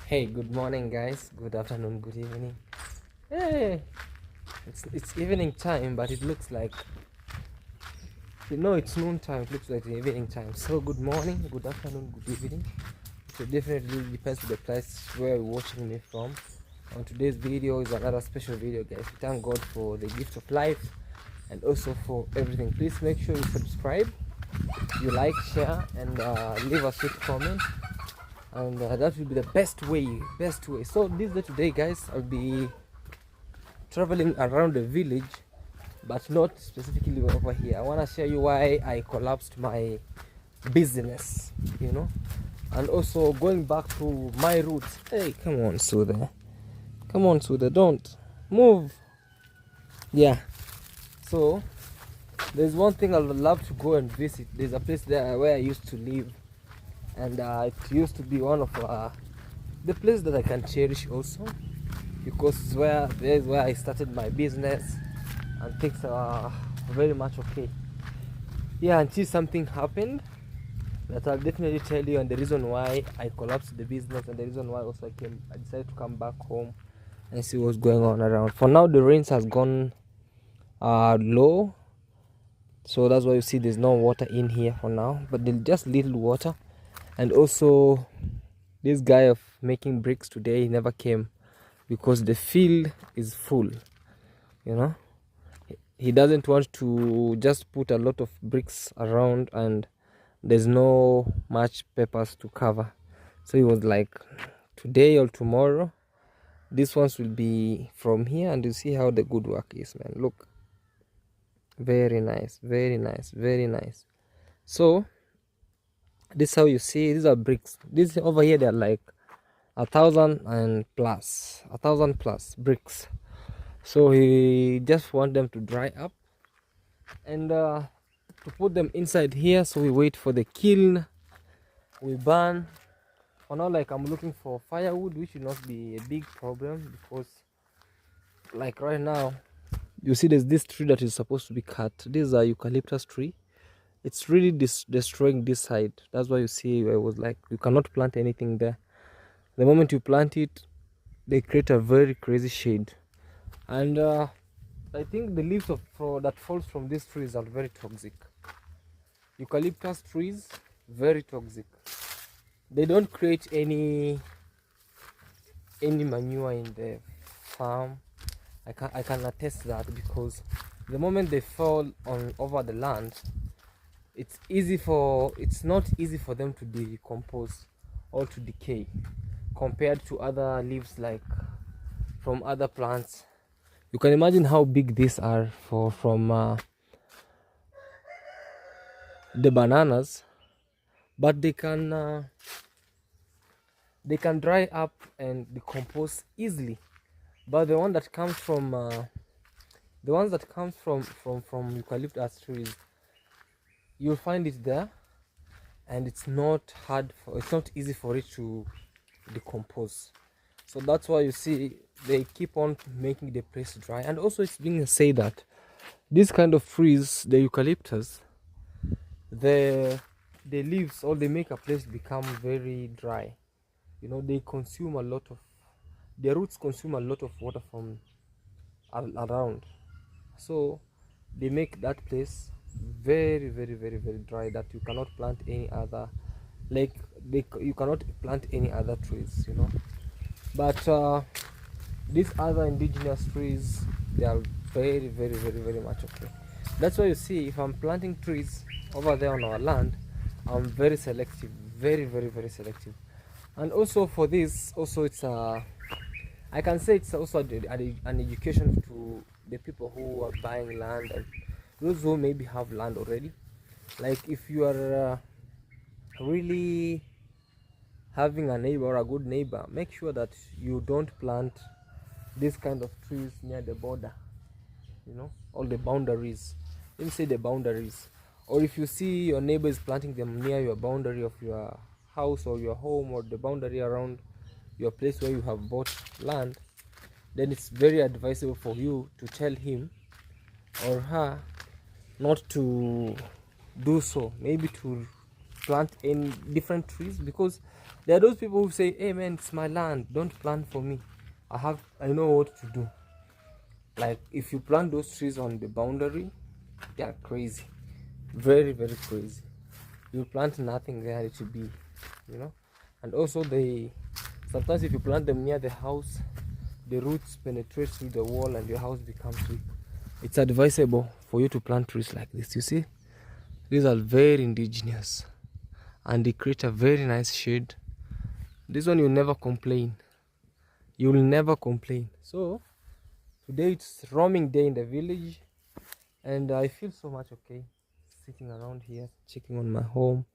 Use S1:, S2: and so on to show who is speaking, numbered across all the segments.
S1: Hey, good morning, guys. Good afternoon, good evening. Hey, it's evening time, but it looks like it's noon time. It looks like the evening time. So, good morning, good afternoon, good evening. So, definitely depends on the place where you're watching me from. On today's video is another special video, guys. We thank God for the gift of life and also for everything. Please make sure you subscribe, you like, share, and leave a sweet comment. And that will be the best way. So this day today, guys, I'll be traveling around the village, but not specifically over here. I want to share you why I collapsed my business, and also going back to my roots. Hey, come on, Suda, don't move. Yeah, so there's one thing I would love to go and visit. There's a place there where I used to live, and it used to be one of the place that I can cherish also, because there's where I started my business, and things are very much okay. Yeah, until something happened that I'll definitely tell you, and the reason why I collapsed the business, and the reason why also I decided to come back home and see what's going on around. For now, the rains has gone low, so that's why you see there's no water in here for now, but there's just little water. And also, this guy of making bricks today never came because the field is full. He doesn't want to just put a lot of bricks around, and there's no much papers to cover. So he was like, today or tomorrow these ones will be from here, and you see how the good work is, man. Look, very nice, very nice, very nice. So this is how you see, these are bricks. This over here, they're like 1,000+ bricks. So he just want them to dry up and to put them inside here. So we wait for the kiln, we burn. For now, like, I'm looking for firewood, which will not be a big problem, because like right now you see there's this tree that is supposed to be cut. This is a eucalyptus tree. It's really destroying this side. That's why you see I was like, you cannot plant anything there. The moment you plant it, they create a very crazy shade. And I think the leaves that falls from these trees are very toxic. Eucalyptus trees, very toxic. They don't create any manure in the farm. I can attest that, because the moment they fall over the land, it's not easy for them to decompose or to decay, compared to other leaves like from other plants. You can imagine how big these are from the bananas, but they can dry up and decompose easily. But the one that comes from the ones that comes from eucalyptus trees, you'll find it there, and it's not easy for it to decompose. So that's why you see they keep on making the place dry. And also, it's being said that this kind of trees, the eucalyptus, the leaves, or they make a place become very dry. They consume a lot of, their roots consume a lot of water from around, so they make that place very, very, very, very dry, that you cannot plant any other, like you cannot plant any other trees, but these other indigenous trees, they are very, very, very, very much okay. That's why you see, if I'm planting trees over there on our land, I'm very selective, very, very, very selective. And also for this, also it's I can say it's also an education to the people who are buying land, and those who maybe have land already. Like, if you are really having a neighbor or a good neighbor, make sure that you don't plant this kind of trees near the border, all the boundaries. Let me say the boundaries. Or if you see your neighbor is planting them near your boundary of your house or your home, or the boundary around your place where you have bought land, then it's very advisable for you to tell him or her not to do so, maybe to plant in different trees, because There are those people who say, hey man, it's my land, don't plant for me. I know what to do. Like if you plant those trees on the boundary, they are crazy. Very, very crazy. You plant nothing there, it should be, And also sometimes if you plant them near the house, the roots penetrate through the wall and your house becomes weak. It's advisable for you to plant trees like this. You see, these are very indigenous and they create a very nice shade. This one you'll never complain. You'll never complain. So today it's roaming day in the village, and I feel so much okay sitting around here, checking on my home.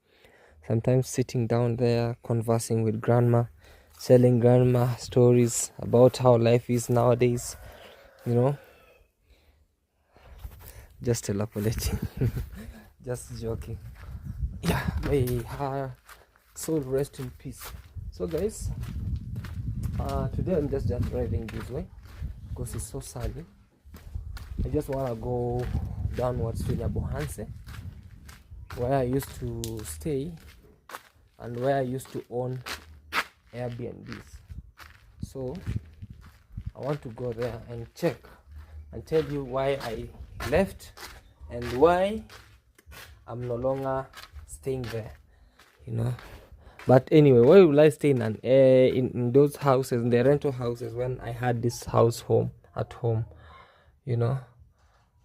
S1: Sometimes sitting down there, conversing with grandma, telling grandma stories about how life is nowadays, just elaborating. Just joking. Yeah, may her soul rest in peace. So guys, today I'm just driving this way because it's so sunny. I just want to go downwards to Nyabohanse, where I used to stay and where I used to own Airbnbs. So I want to go there and check and tell you why I left and why I'm no longer staying there, But anyway, why will I stay in those houses, in the rental houses, when I had this house at home,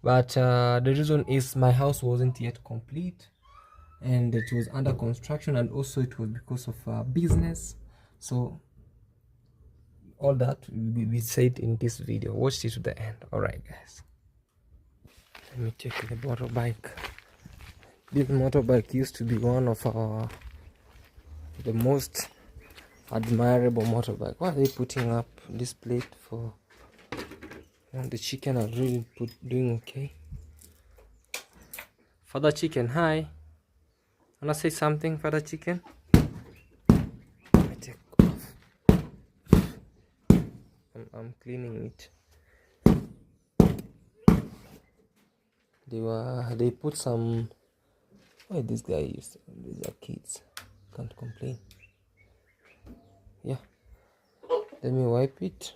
S1: But the reason is my house wasn't yet complete and it was under construction, and also it was because of business. So all that will be said in this video. Watch it to the end. Alright guys, let me check the motorbike. This motorbike used to be one of the most admirable motorbike. Why are they putting up this plate for? The chicken are really doing okay. Father chicken, hi. Wanna say something, Father chicken? Let me take off. I'm cleaning it. They put some. Why this guy used? These are kids. Can't complain. Yeah. Let me wipe it.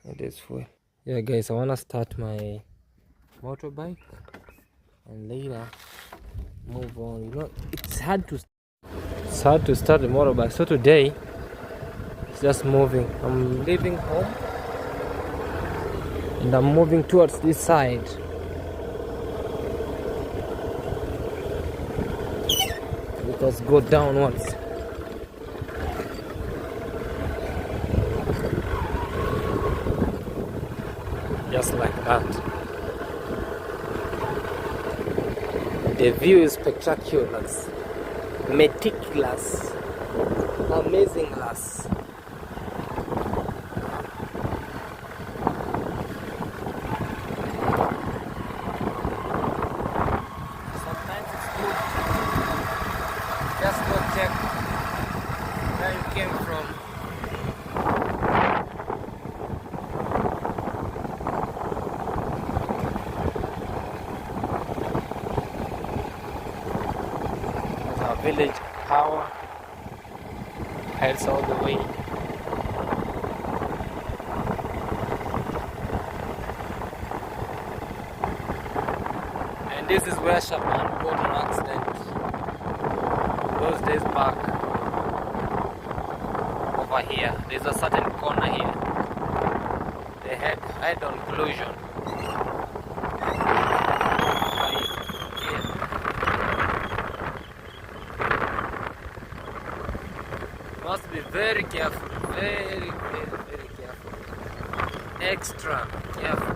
S1: It is full. Yeah guys, I wanna start my motorbike and later move on. It's hard to start the motorbike. So today it's just moving. I'm leaving home and I'm moving towards this side. Let's go downwards. Just like that. The view is spectacular, meticulous, amazingless. Sometimes it's good. Just go check where you came from. Village power heads all the way. And this is where Shaban got an accident those days back. Over here, there's a certain corner here. They had head-on collision. Must be very careful, very, very, very careful, extra careful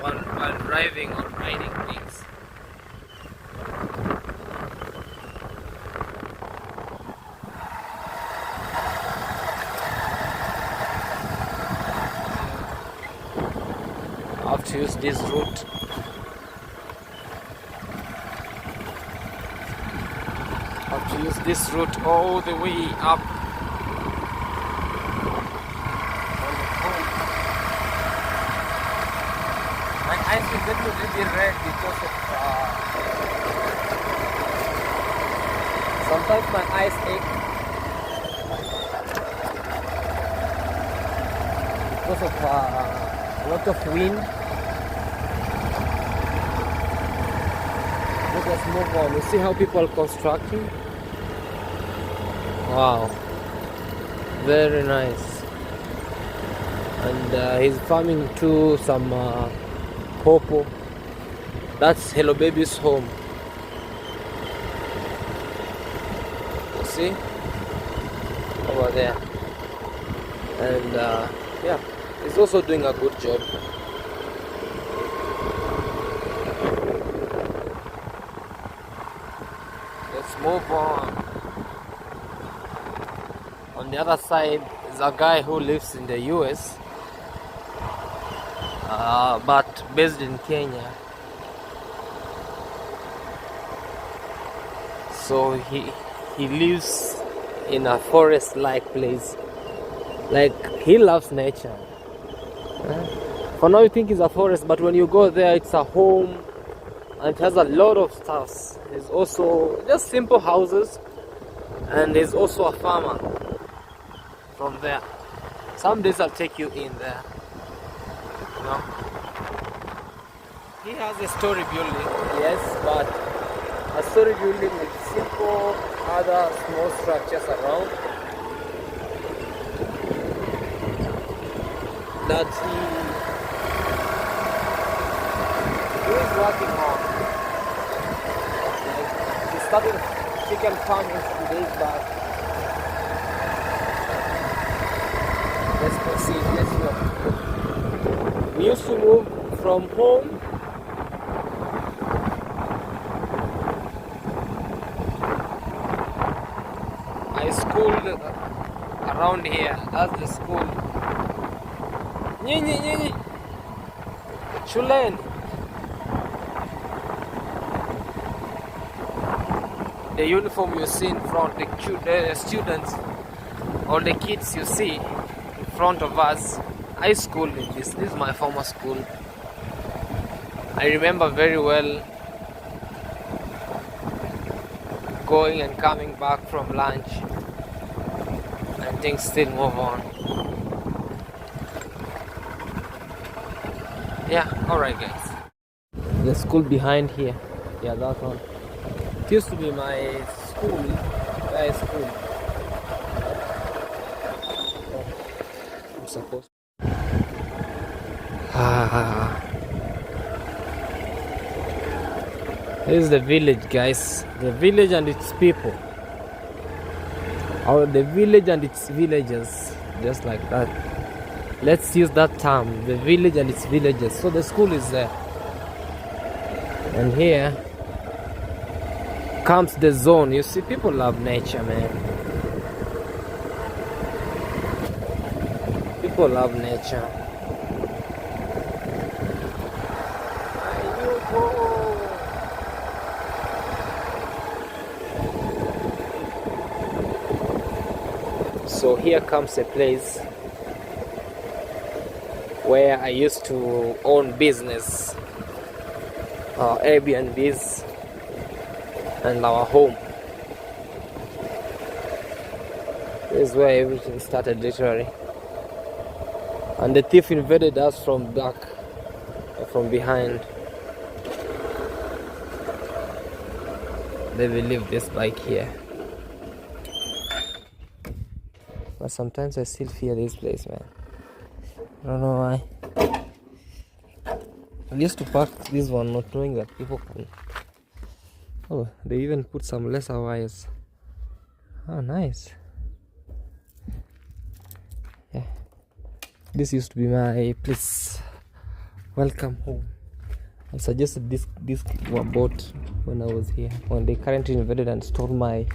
S1: while driving or riding things. I have to use this route. To use this route all the way up. My eyes will get a little bit red. because of sometimes my eyes ache because of a lot of wind. Let us move on. You see how people are constructing? Wow, very nice. And he's farming too some pawpaw. That's Hello Baby's home. You see? Over there. And yeah, he's also doing a good job. Let's move on. On the other side is a guy who lives in the US, but based in Kenya. So he lives in a forest-like place. Like, he loves nature. For now you think it's a forest, but when you go there it's a home, and it has a lot of stuffs. There's also just simple houses, and there's also a farmer from there. Some days I'll take you in there. You know? He has a story building, yes, but a story building with simple other small structures around that he is working on. Like, he started chicken farming 2 days back. Let's proceed, let's go. We used to move from home schooled around here. That's the school. Nyinyi shuleni. The uniform you see in front, the students or the kids you see in front of us. I schooled in this. This is my former school. I remember very well going and coming back from lunch, and things still move on. Yeah, alright guys. The school behind here. Yeah, that one. It used to be my school. High school. I'm supposed This is the village, guys. The village and its people. Or the village and its villagers. Just like that. Let's use that term. The village and its villagers. So the school is there. And here comes the zone. You see, people love nature, man. People love nature. So here comes a place where I used to own business, Airbnbs, and our home. This is where everything started, literally. And the thief invaded us from back, from behind. They will leave this bike here. But sometimes I still fear this place, man. I don't know why. I used to park this one not knowing that people can. Oh, they even put some lesser wires. Oh, nice. Yeah. This used to be my place. Welcome home. I suggested this boat when I was here. When they currently invaded and stole my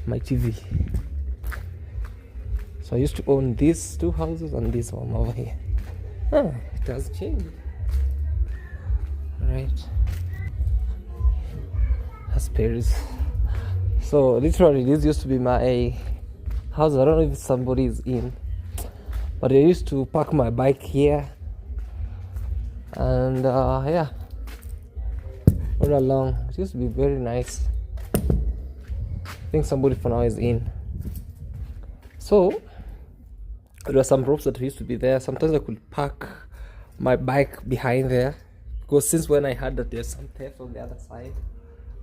S1: TV. So I used to own these two houses and this one over here. It has changed. Right. That's Paris. So literally this used to be my house. I don't know if somebody is in. But I used to park my bike here. And yeah. all along. It used to be very nice. I think somebody for now is in. So there were some ropes that used to be there. Sometimes I could park my bike behind there, because since when I heard that there's some theft on the other side,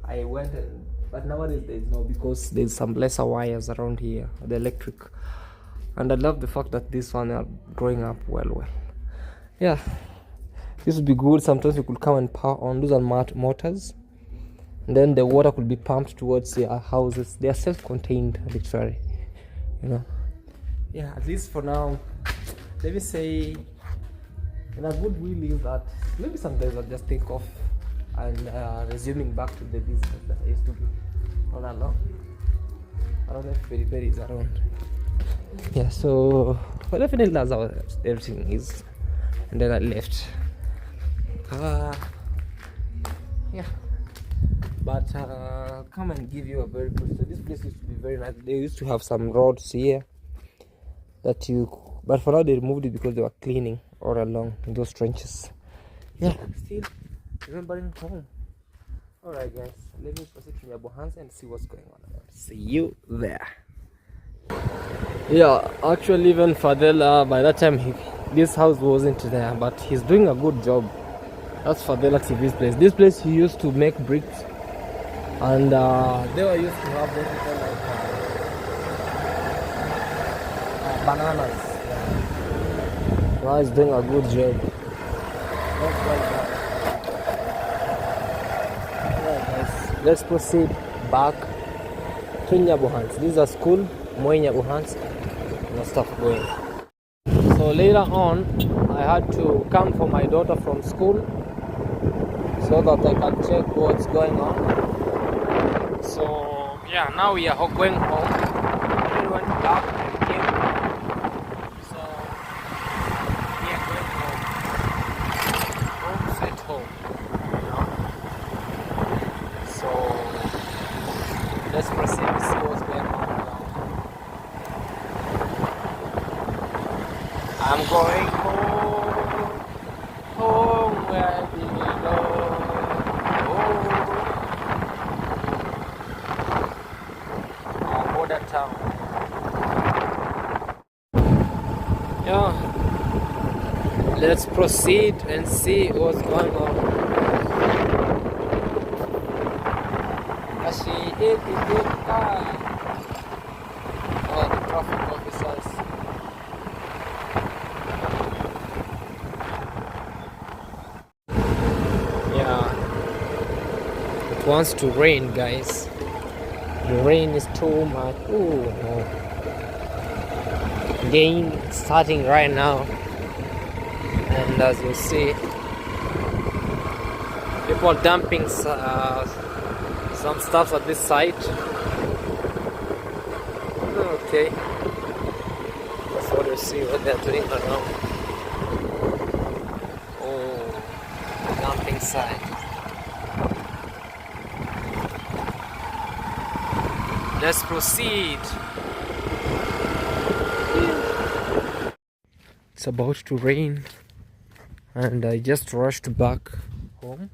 S1: I went and, but nowadays there's no, because there's some lesser wires around here, the electric. And I love the fact that this one are growing up well. Yeah, this would be good. Sometimes you could come and power on those are motors, and then the water could be pumped towards the houses. They are self-contained, literally, you know. Yeah, at least for now. Let me say, and a good will is that maybe sometimes I'll just think of and resuming back to the business that I used to do all along. I don't know if Peri is around. Yeah, so well, definitely that's how everything is. And then I left. Yeah, but come and give you a very good story. This place used to be very nice. They used to have some roads here that but for now they removed it because they were cleaning all along in those trenches. Yeah, still remembering home. Alright guys, let me proceed to Nyabohansa and see what's going on. See you there. Yeah, actually even Fadela, by that time this house wasn't there, but he's doing a good job. That's Fadela TV's place. This place he used to make bricks, and they were used to have what we call like bananas. Yeah. Now he's doing a good job. That's well done. Alright guys, let's proceed back to Nyabohansa. This is a school, Moi Nyabohansa, and stuff going. So later on, I had to come for my daughter from school so that I can check what's going on. So yeah, now we are going home. We went back and came. So we are going home. Home sweet home. So let's proceed to see what's going on now. I'm going home, home where we belong. Our border town. Yeah, let's proceed and see what's going on. Oh, the traffic officers. Yeah, it wants to rain, guys. The rain is too much. Ooh, no. Again, starting right now, and as you see, people dumping some stuff at this site. Okay, that's what you see what they're doing around. Oh, dumping site. Let's proceed. It's about to rain, and I just rushed back home.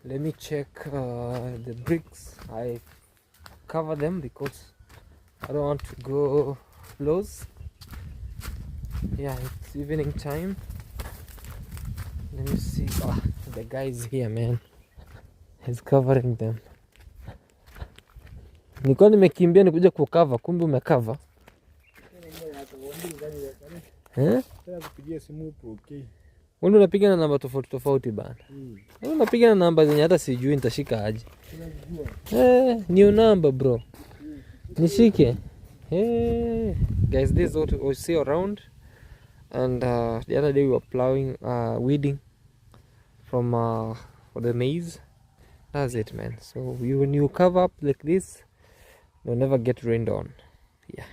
S1: Let me check the bricks. I cover them because I don't want to go close. Yeah, it's evening time. Let me see. Oh, the guy is here, man. He's covering them. Nilikuwa nimekimbia nikuja kukava, kumbe umekava. Eh? Wewe unapiga na namba tofauti bana. Wewe unapiga na namba zenye hata sijui nitashika aje. New number bro. Nishike. Guys, this is what we see around. And the other day we were plowing, weeding from for the maize. That's it, man. So when you cover up like this, you'll never get rained on. Yeah.